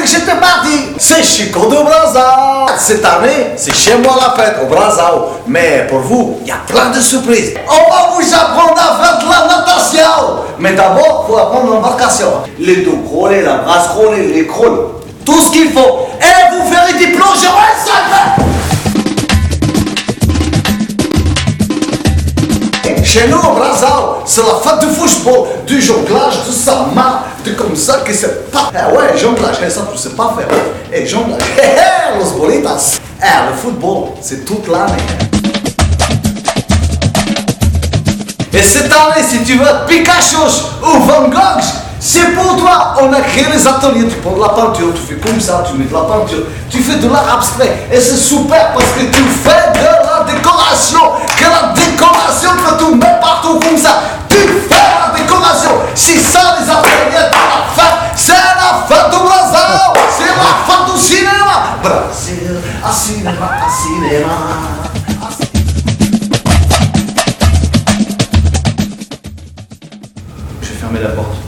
j'étais parti. C'est Chico do Brasil. Cette année, c'est chez moi la fête au Brasil. Mais pour vous, il y a plein de surprises. On va vous apprendre à faire de la natation. Mais d'abord, il faut apprendre l'embarcation. Les dos crawlés, la brasse crawlée, les crawls. Tout ce qu'il faut. Et vous ferez des plongerons sacrés. Chez nous au Brasil, c'est la fête du football, du jonglage, de sa main, de comme ça que c'est pas. Eh ouais, jonglage, ça tu sais pas faire. Eh, jonglage, los bolitas. Le football, c'est toute l'année. Et cette année, si tu veux être Pikachu ou Van Gogh, c'est pour toi. On a créé les ateliers, tu prends de la peinture, tu fais comme ça, tu mets de la peinture, tu fais de l'art abstrait. Et c'est super parce que tu fais de la décoration. Que la décoration que tu mets partout comme ça, tu fais la décoration. C'est ça les ateliers de la fête. C'est la fête du Brasil. C'est la fête du cinéma. Brasil, à cinéma, à cinéma. Je vais fermer la porte.